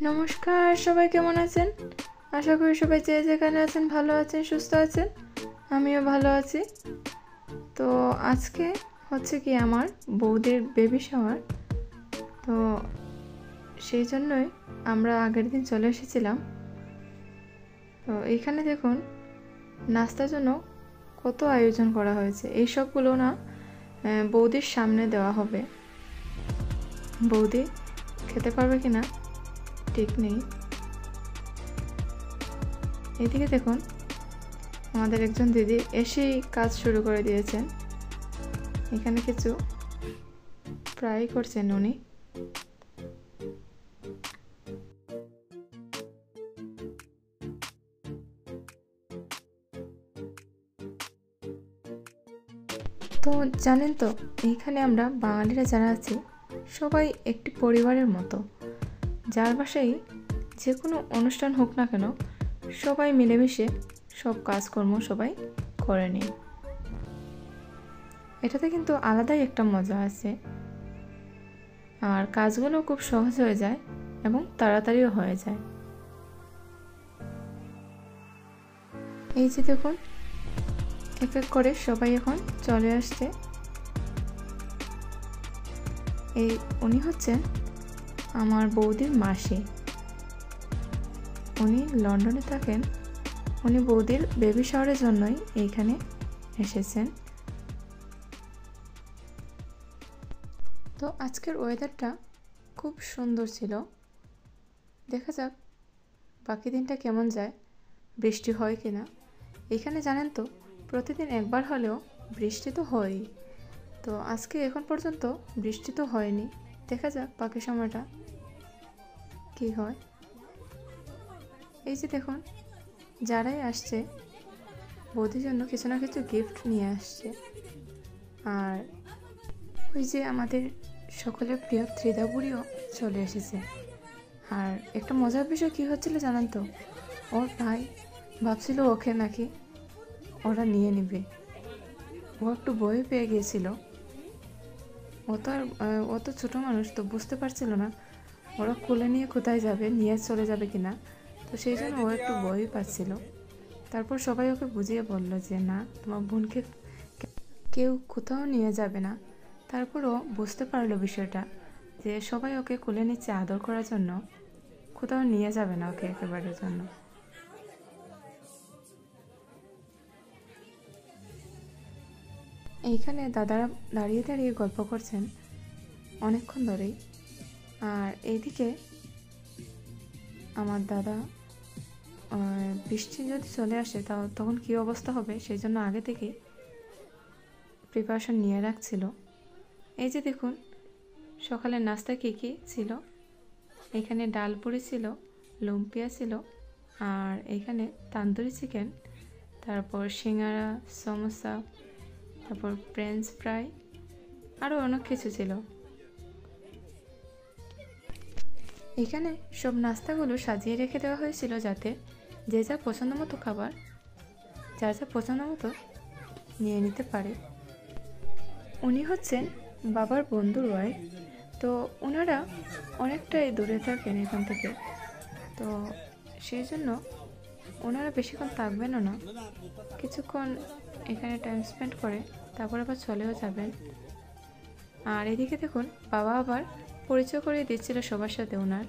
নমস্কার, সবাই কেমন আছেন? আশা করি সবাই যে যেখানে আছেন ভালো আছেন, সুস্থ আছেন। আমিও ভালো আছি। তো আজকে হচ্ছে কি আমার বৌদির বেবি শাওয়ার। তো সেই জন্যই আমরা আগের দিন চলে এসেছিলাম। তো এইখানে দেখুন নাস্তার জন্য কত আয়োজন করা হয়েছে। এই সবগুলো না বৌদির সামনে দেওয়া হবে। বৌদি খেতে পারবে কিনা ঠিক নেই। এদিকে দেখুন আমাদের একজন দিদি এসেই কাজ শুরু করে দিয়েছেন। এখানে কিছু ফ্রাই করছেন উনি। তো জানেন তো, এইখানে আমরা বাঙালিরা যারা আছি সবাই একটি পরিবারের মতো। যার বাসায় যে কোনো অনুষ্ঠান হোক না কেন সবাই মিলেমিশে সব কাজকর্ম সবাই করে নিই। এটাতে কিন্তু আলাদাই একটা মজা আছে, আর কাজগুলো খুব সহজ হয়ে যায় এবং তাড়াতাড়িও হয়ে যায়। এই যে দেখুন এক এক করে সবাই এখন চলে আসছে। উনি হচ্ছেন আমার বৌদির মাসি। উনি লন্ডনে থাকেন। উনি বৌদির বেবি শাওয়ারের জন্যই এইখানে এসেছেন। তো আজকের ওয়েদারটা খুব সুন্দর ছিল। দেখা যাক বাকি দিনটা কেমন যায়, বৃষ্টি হয় কিনা। এখানে জানেন তো প্রতিদিন একবার হলেও বৃষ্টি তো হয়ই। তো আজকে এখন পর্যন্ত বৃষ্টি তো হয়নি। দেখা যাক বাকি সময়টা কি হয়। এই যে দেখুন যারাই আসছে বৌদির জন্য কিছু না কিছু গিফট নিয়ে আসছে। আর ওই যে আমাদের সকলের প্রিয় ত্রিদা বুড়িও চলে এসেছে। আর একটা মজার বিষয় কী হচ্ছিল জানেন তো, ওর ভাই ভাবছিল ওকে নাকি ওরা নিয়ে নেবে। ও একটু ভয় পেয়ে গিয়েছিল। ও তো ছোটো মানুষ, তো বুঝতে পারছিল না ওরা কোলে নিয়ে কোথায় যাবে, নিয়ে চলে যাবে কিনা। তো সেই জন্য ও একটু ভয় পাচ্ছিল। তারপর সবাই ওকে বুঝিয়ে বলল যে না, তোমার বোনকে কেউ কোথাও নিয়ে যাবে না। তারপরও বুঝতে পারলো বিষয়টা, যে সবাই ওকে কোলে নিচ্ছে আদর করার জন্য, কোথাও নিয়ে যাবে না ওকে একেবারের জন্য। এইখানে দাদারা দাঁড়িয়ে দাঁড়িয়ে গল্প করছেন অনেকক্ষণ ধরেই। আর এইদিকে আমার দাদা বৃষ্টি যদি চলে আসে তখন কী অবস্থা হবে সেই জন্য আগে থেকেই প্রিপারেশন নিয়ে রাখছিল। এই যে দেখুন সকালের নাস্তা কী কী ছিল। এখানে ডাল পুরি ছিল, লুম্পিয়া ছিল, আর এখানে তান্দুরি চিকেন, তারপর সিঙ্গারা, সমোসা, তারপর ফ্রেঞ্চ ফ্রাই, আরও অনেক কিছু ছিল। এখানে সব নাস্তাগুলো সাজিয়ে রেখে দেওয়া হয়েছিল যাতে যে যা পছন্দ মতো খাবার যার যা পছন্দ মতো নিয়ে নিতে পারে। উনি হচ্ছেন বাবার বন্ধুর ওয়াইফ। তো ওনারা অনেকটাই দূরে থাকেন এখান থেকে। তো সেই জন্য ওনারা বেশিক্ষণ থাকবেনও না, কিছুক্ষণ এখানে টাইম স্পেন্ড করে তারপর আবার চলেও যাবেন। আর এদিকে দেখুন বাবা আবার পরিচয় করিয়ে দিচ্ছিল সবার সাথে ওনার।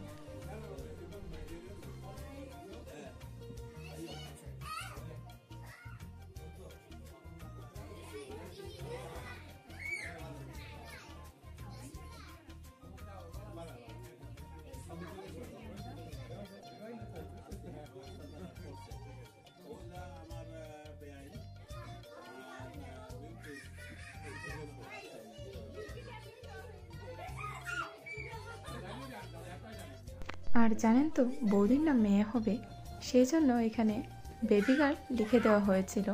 আর জানেন তো বৌদির না মেয়ে হবে, সেই জন্য এখানে বেবি গার্ল লিখে দেওয়া হয়েছিল।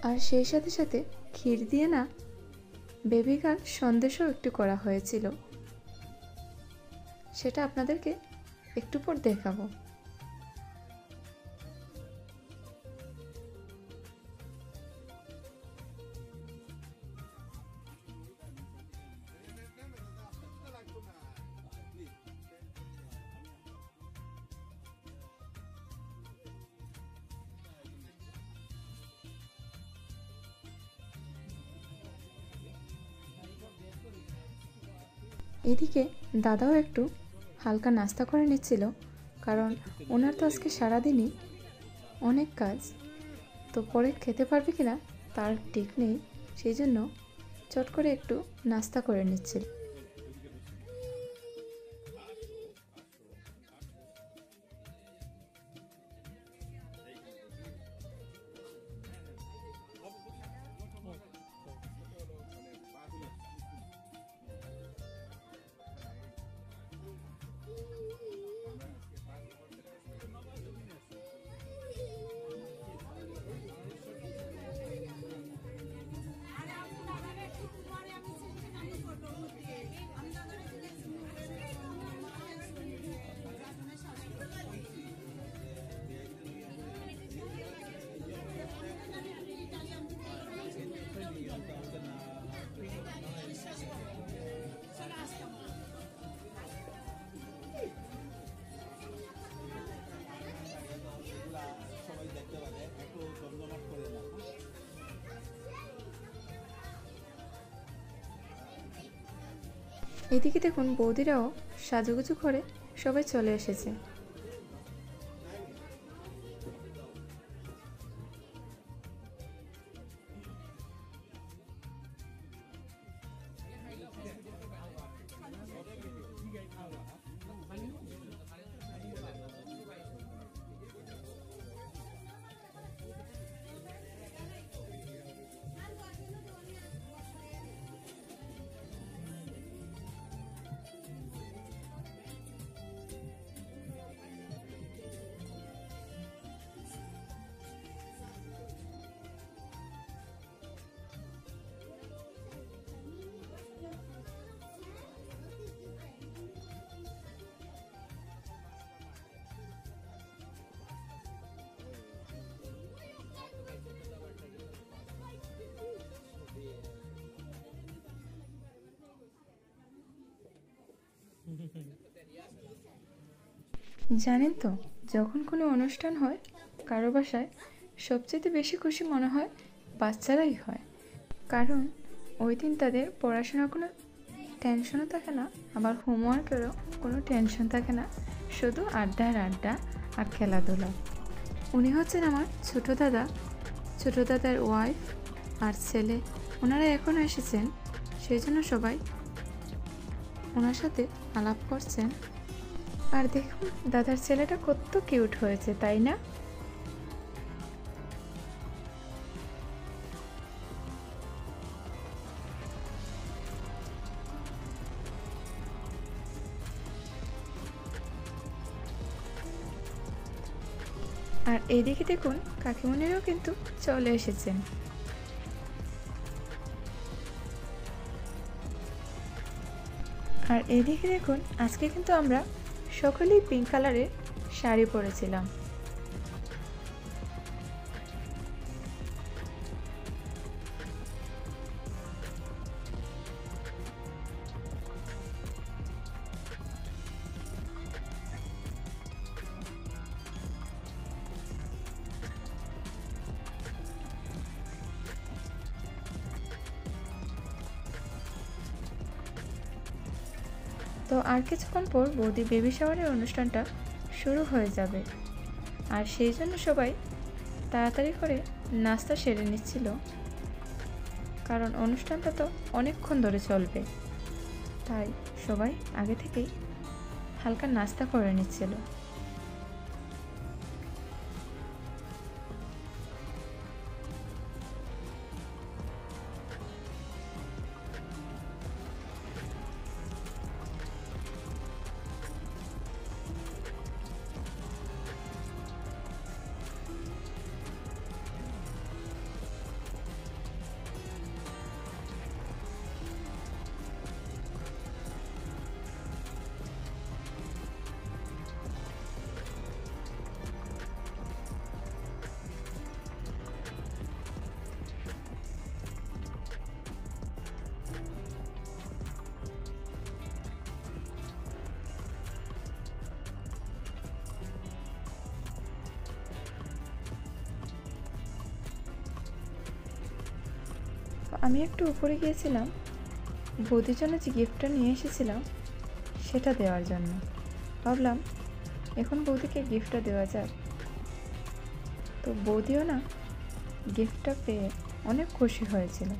আর সেই সাথে সাথে ক্ষীর দিয়ে না বেবি গার্ল সন্দেশও একটু করা হয়েছিল। সেটা আপনাদেরকে একটু পর দেখাবো। এদিকে দাদাও একটু হালকা নাস্তা করে নিচ্ছিল, কারণ ওনার তো আজকে সারাদিনই অনেক কাজ, তো পরে খেতে পারবে কিনা তার ঠিক নেই, সেই জন্য চট করে একটু নাস্তা করে নিচ্ছিল। এদিকে দেখুন বৌদিরাও সাজুগুজু করে সবাই চলে এসেছে। জানেন তো, যখন কোনো অনুষ্ঠান হয় কারো বাসায়, সবচেয়ে বেশি খুশি মনে হয় বাচ্চারাই হয়, কারণ ওই দিন তাদের পড়াশোনার কোনো টেনশনও থাকে না, আবার হোমওয়ার্কেরও কোনো টেনশন থাকে না, শুধু আড্ডার আড্ডা আর খেলাধুলা। উনি হচ্ছেন আমার ছোটো দাদা, ছোটো দাদার ওয়াইফ আর ছেলে, ওনারা এখন এসেছেন, সেই জন্য সবাই ওনার সাথে আলাপ করছেন। আর দেখুন দাদার ছেলেটা কত কিউট হয়েছে, তাই না? আর এইদিকে দেখুন কাকিমণিরাও কিন্তু চলে এসেছেন। আর এইদিকে দেখুন আজকে কিন্তু আমরা সকলেই পিঙ্ক কালারের শাড়ি পরেছিলাম। তো আর কিছুক্ষণ পর বৌদি বেবি শাওয়ারের অনুষ্ঠানটা শুরু হয়ে যাবে, আর সেই জন্য সবাই তাড়াতাড়ি করে নাস্তা সেরে নিচ্ছিল, কারণ অনুষ্ঠানটা তো অনেকক্ষণ ধরে চলবে, তাই সবাই আগে থেকেই হালকা নাস্তা করে নিচ্ছিল। আমি একটু উপরে গিয়েছিলাম, বৌদির জন্য যে গিফটটা নিয়ে এসেছিলাম সেটা দেওয়ার জন্য। ভাবলাম এখন বৌদিকে গিফটটা দেওয়া যাক। তো বৌদিও না গিফটটা পেয়ে অনেক খুশি হয়েছিল।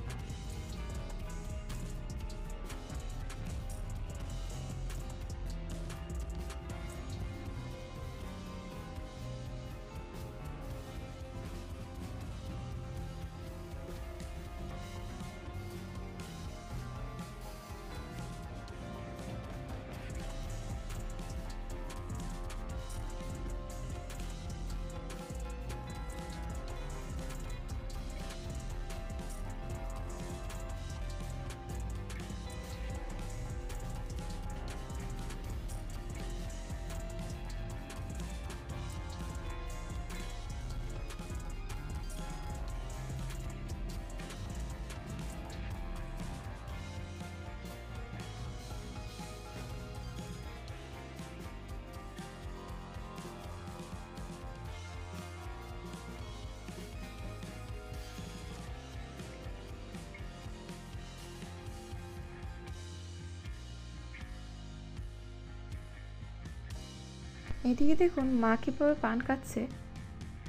এদিকে দেখুন মা কীভাবে পান খাচ্ছে।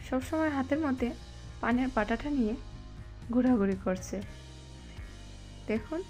সবসময় হাতের মধ্যে পানের পাটাটা নিয়ে ঘোরাঘুরি করছে। দেখুন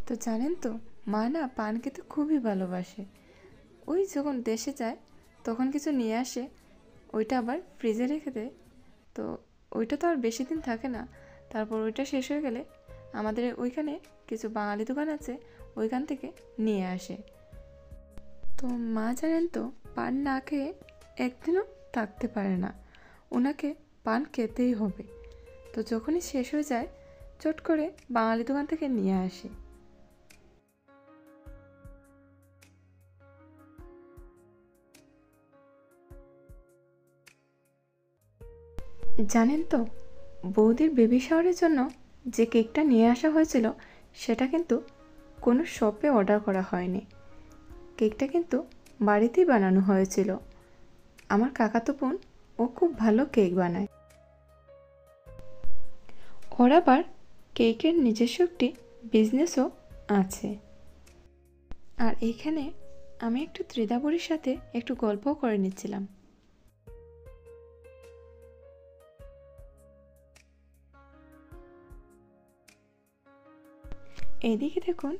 তো জানেন তো, মা না পান খেতে খুবই ভালোবাসে। ওই যখন দেশে যায় তখন কিছু নিয়ে আসে, ওইটা আবার ফ্রিজে রেখে দেয়। তো ওইটা তো আর বেশি দিন থাকে না। তারপর ওইটা শেষ হয়ে গেলে আমাদের ওইখানে কিছু বাঙালি দোকান আছে, ওইখান থেকে নিয়ে আসে। তো মা জানেন তো, পান না খেয়ে একদিনও থাকতে পারে না। ওনাকে পান খেতেই হবে। তো যখনই শেষ হয়ে যায় চট করে বাঙালি দোকান থেকে নিয়ে আসে। জানেন তো, বৌদির বেবি শাওয়ারের জন্য যে কেকটা নিয়ে আসা হয়েছিল সেটা কিন্তু কোনো শপে অর্ডার করা হয়নি। কেকটা কিন্তু বাড়িতেই বানানো হয়েছিল। আমার কাকাতো বোন ও খুব ভালো কেক বানায়। ওর আবার কেকের নিজস্ব একটি বিজনেসও আছে। আর এইখানে আমি একটু ত্রিদাবরীর সাথে একটু গল্পও করে নিচ্ছিলাম। এইদিকে দেখুন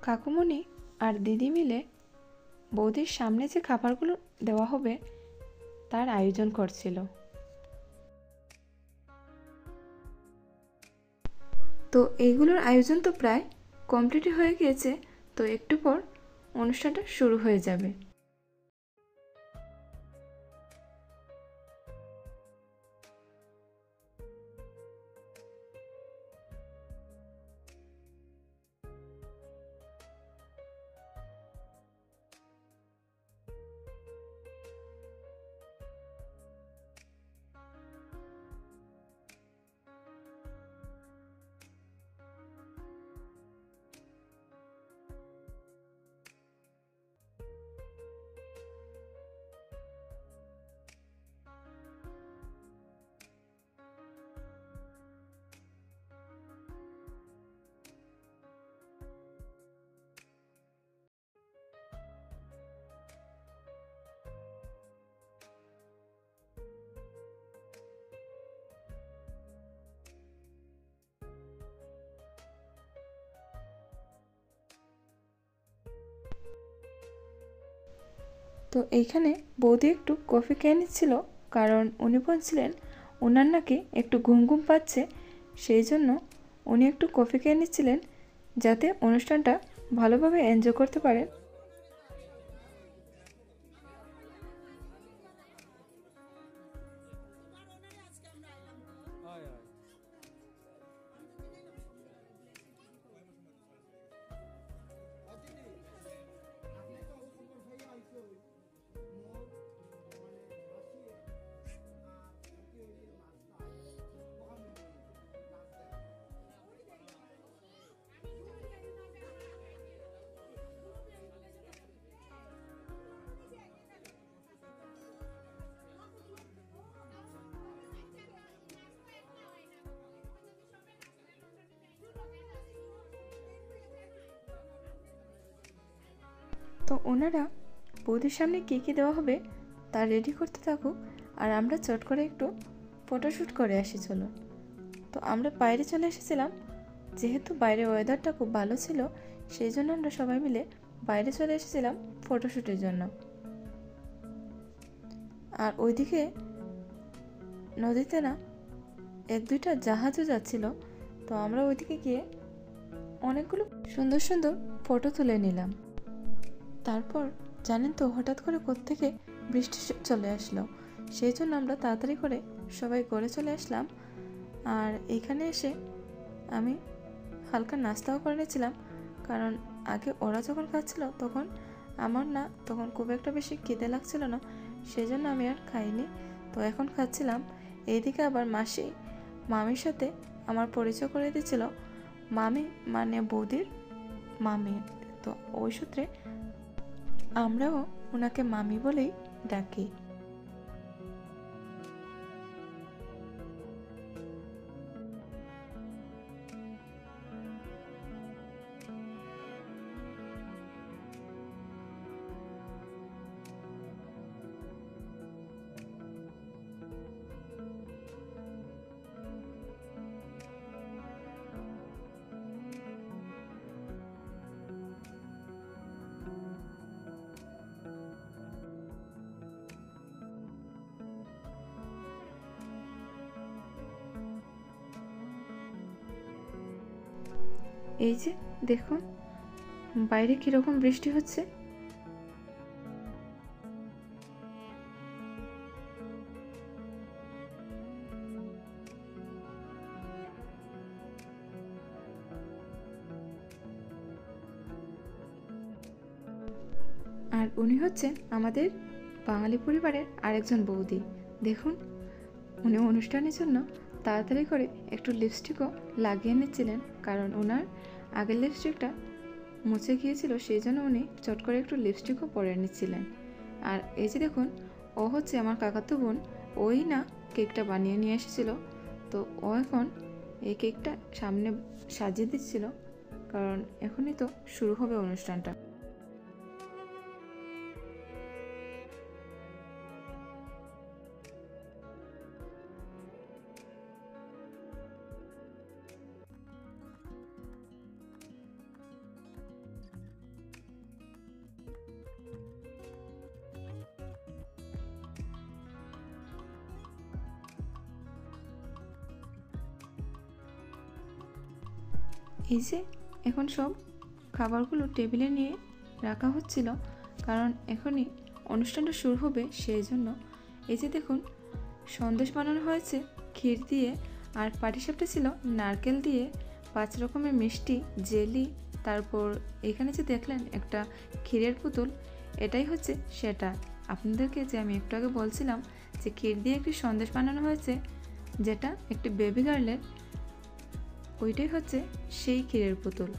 কাকুমণি আর দিদি মিলে বৌদির সামনে যে খাবারগুলো দেওয়া হবে তার আয়োজন করছিল। তো এইগুলোর আয়োজন তো প্রায় কমপ্লিট হয়ে গিয়েছে। তো একটু পর অনুষ্ঠানটা শুরু হয়ে যাবে। তো এইখানে বৌদি একটু কফি খেয়ে নিচ্ছিল, কারণ উনি বলছিলেন ওনার নাকি একটু ঘুম ঘুম পাচ্ছে। সেই জন্য উনি একটু কফি খেয়ে নিচ্ছিলেন যাতে অনুষ্ঠানটা ভালোভাবে এনজয় করতে পারেন। তো ওনারা বৌদির সামনে কী কী দেওয়া হবে তা রেডি করতে থাকুক, আর আমরা চট করে একটু ফটোশ্যুট করে আসি চলুন। তো আমরা বাইরে চলে এসেছিলাম, যেহেতু বাইরে ওয়েদারটা খুব ভালো ছিল সেই জন্য আমরা সবাই মিলে বাইরে চলে এসেছিলাম ফটোশ্যুটের জন্য। আর ওইদিকে নদীতে না এক দুইটা জাহাজও যাচ্ছিল, তো আমরা ওইদিকে গিয়ে অনেকগুলো সুন্দর সুন্দর ফটো তুলে নিলাম। তারপর জানেন তো হঠাৎ করে কোত্থেকে বৃষ্টি চলে আসলো, সেই জন্য আমরা তাড়াতাড়ি করে সবাই ঘরে চলে আসলাম। আর এখানে এসে আমি হালকা নাস্তাও করে নিয়েছিলাম, কারণ আগে ওরা যখন খাচ্ছিল তখন আমার না তখন খুব একটা বেশি খিদে লাগছিল না, সেই জন্য আমি আর খাইনি। তো এখন খাচ্ছিলাম। এইদিকে আবার মাসি মামির সাথে আমার পরিচয় করে দিয়েছিল। মামি মানে বৌদির মামি, তো ওই সূত্রে আমরাও ওনাকে মামি বলেই ডাকি। এই যে দেখুন বাইরে কিরকম বৃষ্টি হচ্ছে। আর উনি হচ্ছেন আমাদের বাঙালি পরিবারের আরেকজন বৌদি। দেখুন উনি অনুষ্ঠানের জন্য তাড়াতাড়ি করে একটু লিপস্টিকও লাগিয়ে নিচ্ছিলেন, কারণ ওনার আগের লিপস্টিকটা মুছে গিয়েছিল, সেই জন্য উনি চট করে একটু লিপস্টিকও পরে নিচ্ছিলেন। আর এই যে দেখুন ও হচ্ছে আমার কাকাতো বোন, ওই না কেকটা বানিয়ে নিয়ে এসেছিল, তো ও এখন এই কেকটা সামনে সাজিয়ে দিচ্ছিল, কারণ এখনই তো শুরু হবে অনুষ্ঠানটা। এই যে এখন সব খাবারগুলো টেবিলে নিয়ে রাখা হচ্ছিল, কারণ এখনই অনুষ্ঠানটা শুরু হবে সেই জন্য। এই যে দেখুন সন্দেশ বানানো হয়েছে ক্ষীর দিয়ে, আর পাটিসাপটা ছিল নারকেল দিয়ে, 5 রকমের মিষ্টি, জেলি, তারপর এখানে যে দেখলেন একটা ক্ষীরের পুতুল, এটাই হচ্ছে সেটা। আপনাদেরকে যে আমি একটু আগে বলছিলাম যে ক্ষীর দিয়ে একটি সন্দেশ বানানো হয়েছে, যেটা একটি বেবি গার্লের, ওইটাই হচ্ছে সেই ক্ষীরের পুতুল।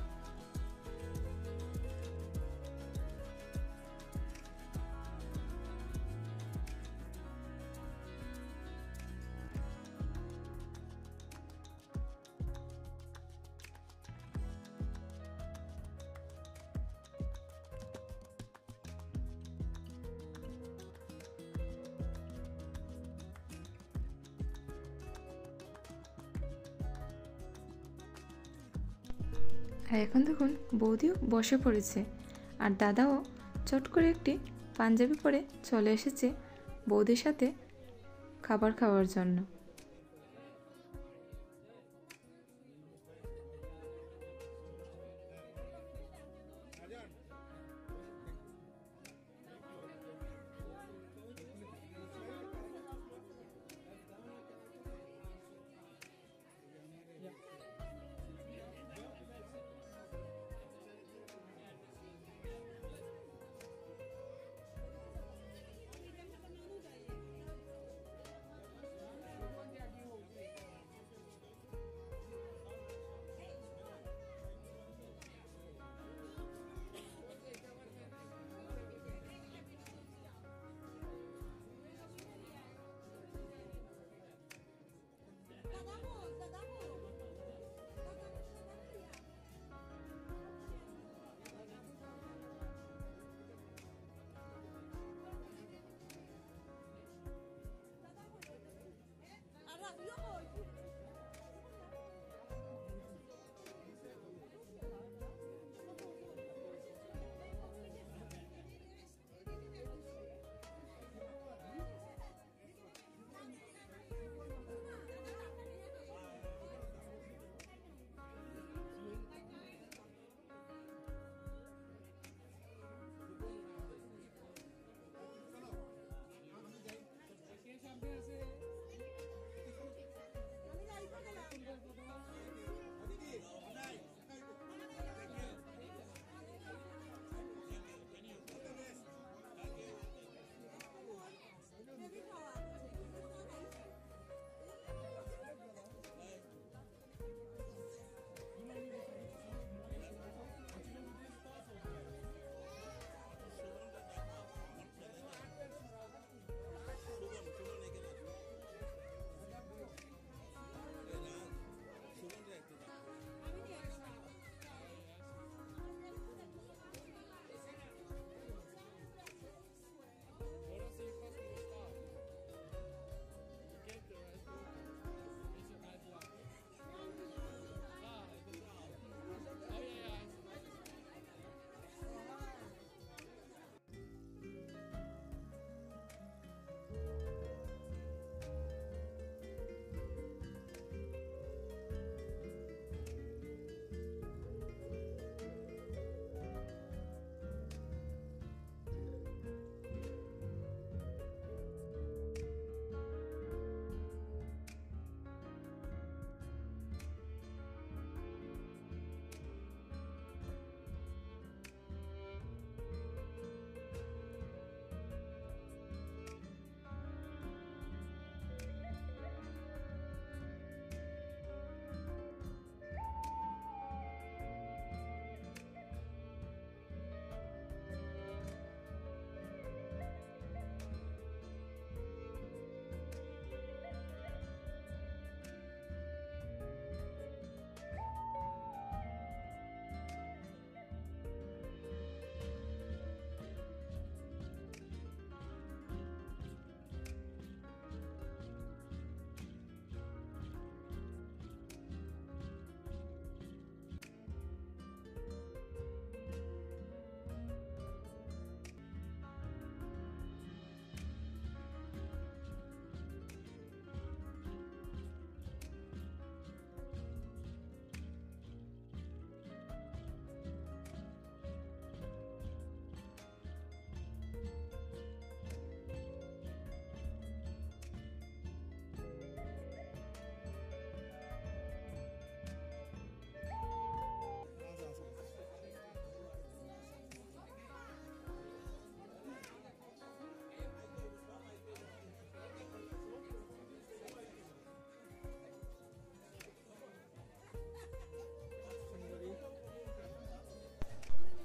আর এখন দেখুন বৌদিও বসে পড়েছে, আর দাদাও চট করে একটি পাঞ্জাবি পরে চলে এসেছে বৌদির সাথে খাবার খাওয়ার জন্য।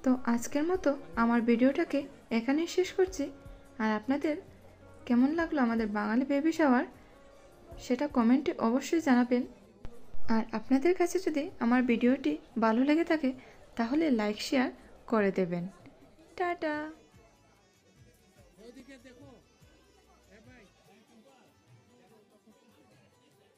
তো আজকের মতো আমার ভিডিওটাকে এখানেই শেষ করছি। আর আপনাদের কেমন লাগলো আমাদের বাঙালি বেবি শাওয়ার সেটা কমেন্টে অবশ্যই জানাবেন। আর আপনাদের কাছে যদি আমার ভিডিওটি ভালো লেগে থাকে তাহলে লাইক শেয়ার করে দেবেন। টাটা।